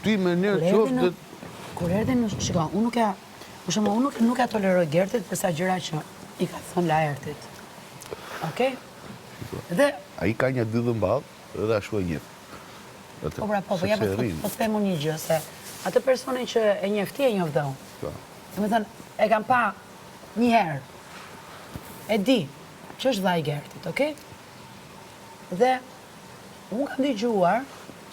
ty me njerë qoftë... Kur erdhe në shiko, unë nuk e toleroj Gertit përsa gjëra që i ka thënë Laertit. Okej? Dhe... A i ka një dy dhëmbadhë edhe ashtu e njëftë. Po pra, po të themu një gjë, se atë personin që e njefti e njoftë. Dhe me thënë, e kam pa një herë, e di që është vaj Gertit, okej? Dhe unë kam dëgjuar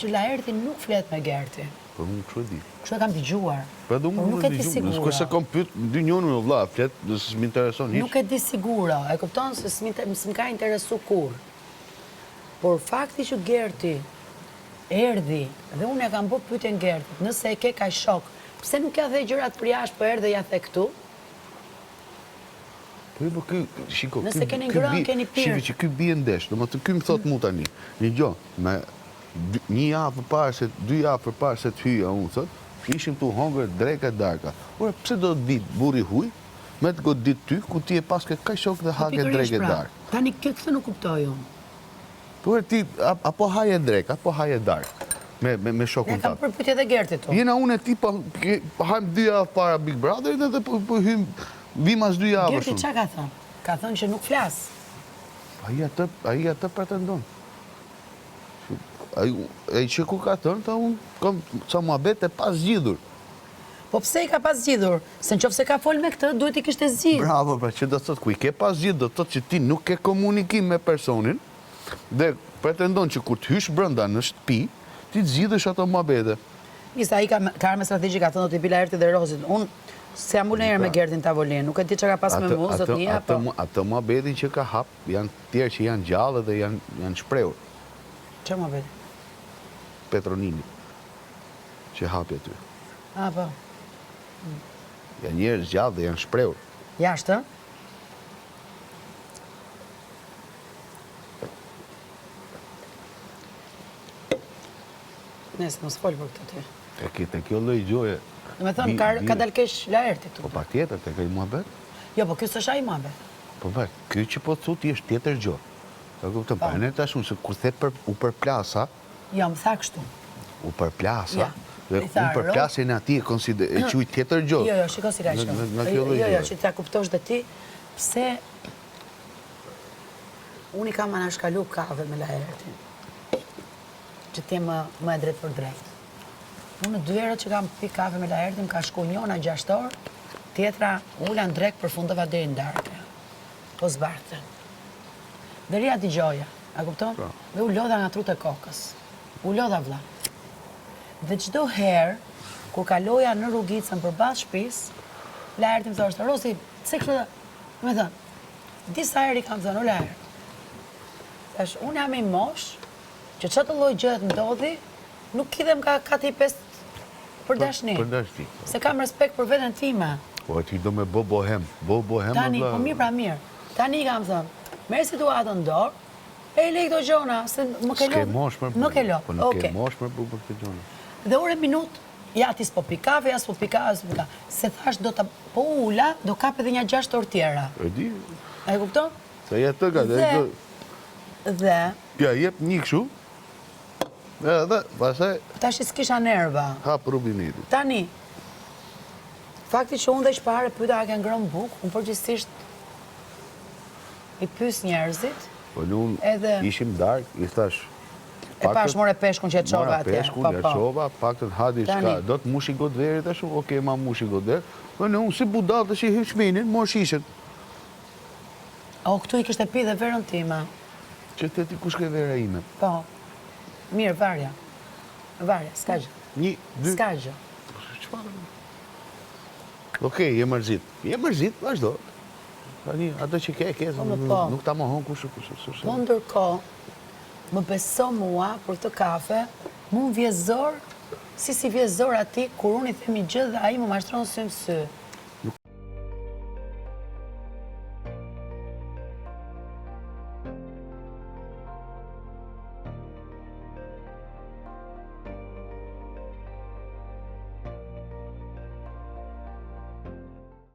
që Laerti nuk flet me Gerti. Po unë kështu e di. Kështu e kam dëgjuar. Po nuk e di sigura. Kërse kom pyet dy njënë me vlla, flet, dhe s'mi intereson hiç. Nuk e di sigura, e kupton se s'mi ka interesu kur. Por fakti që Gerti erdhi, dhe unë e kam bërë pyetjen Gertit, nëse e ke kaj shok, pse nuk ja the gjërat për jashtë, po erdhe ja the këtu? Po ky, shiko, nëse keni ngrënë, keni pirë. Shiko që ky bie ndesh, domethënë ky më thot mu tani, një gjë, me një javë përpara se 2 javë përpara se të hyja unë thot, ishim tu hongër dreka darka. Ora pse do të dit burri huj, me të godit ty, ku ti e paske kaj shok dhe hake dreke dark. Tani këtë nuk kuptoj unë. Po ti apo haje drek, apo haje dark. Me shokun ta. Ne kam përpytje dhe Gertit tu. Jena unë e ti po hajmë 2 javë para Big Brotherit dhe po hymë vimas 2 javë. Gerti qa ka thënë? Ka thënë që nuk flas. Ai atë pretendon. Ai që ku ka thënë, ta unë kam ca muhabet e pas zgjidhur. Po pse i ka pas zgjidhur? Se në qofë se ka fol me këtë, duhet i kishte zgjidhur. Bravo, pra që do të thotë, ku i ke pas zgjidhur, do të thotë që ti nuk ke komunikim me personin, dhe pretendon që kur të hysh brenda në shtëpi, ti të zgjidhësh ato muhabete. Nisa, ai ka armë strategjike, ka thënë do t'i pi Laertit dhe Rozit. Unë se jam unë me Gertin tavolinë, nuk e di që ka pas me mu, zot një, apo... Ato muhabetin që ka hap, janë tjerë që janë gjallë dhe janë shprehur. Që muhabeti? Petronini, që hapi aty. A, po. Janë njerëz gjallë dhe janë shprehur. Jashtë, Nëse mos fol për këtë ty. Te kjo lloj gjoje. Do me thënë, ka dal keq Laerti tu. Po patjetër, te kjo muhabet. Jo, po kjo s'është ai muhabet. Po vaj, kjo që po thotë është tjetër gjë. Ta kupton, pa ne tash se kur the u përplasa. Jo, më tha kështu. U përplasa. Dhe unë përplasin ati e quj tjetër gjë. Jo, shiko si ka qenë. Jo, që ta kuptosh dhe ti, pse unë i kam anashkalu kave me Laertin. Që ti më e drejt për drejt. Unë 2 herët që kam pi kafe me Laertin, ka shku njona 6 orë, tjetra ulla në drek për fundova deri në darkë. Po zbartën. Dhe ria t'i gjoja, a kupton? Dhe u lodha nga trut e kokës. U lodha vlla. Dhe çdo herë, kur kaloja në rrugicën për bas shtëpis, Laerti më thoshte, Rosi, pse kështu? Me thënë, disa herë i kam thënë, o Laert. Thash, unë jam i mosh, që çdo lloj gjëhet ndodhi, nuk idhem ka 4-5 për dashni. Për dashni. Se kam respekt për veten time. Po ti do me bohem. Bohem. Tani, po mirë pra mirë. Tani i kam thënë, merr situatën në dorë, e lej këto gjona, se më ke lodhë. Nuk e lo. Po nuk e mosh për këtë gjona. Dhe ore minut, ja ti s'po pi kafe, ja s'po pi kafe, se thash do ta po ula, do kap edhe një 6 orë tjera. E di. E kupton? Se ja të ka dhe ja jep një kështu. Dhe pastaj tash s'kisha nerva. Hap rubinit. Tani fakti që unë dhe shpare pyeta a ke ngrënë bukë, unë përgjithsisht i pyes njerëzit. Po unë ishim dark, i thash. E pash more peshkun që e çova atje. Peshkun që e çova, paktën hadi çka, do të mushi godveri tash, okay, ma mushi godver. Po unë si budall tash i hyj shminin, mor shishen. O, këtu i kishte pi dhe verën time. Që të ti kush ke vera ime? Po. Mirë, varja. Varja, s'ka gjë. 1, 2. S'ka gjë. Çfarë? Okej, je mërzit. Je mërzit, vazhdo. Tani, ato që ke, nuk ta mohon kush. Po ndërkohë, më beso mua për të kafe, mu më vjezor, si vjezor ati, kur unë i themi gjë dhe aji më mashtron sy më sy.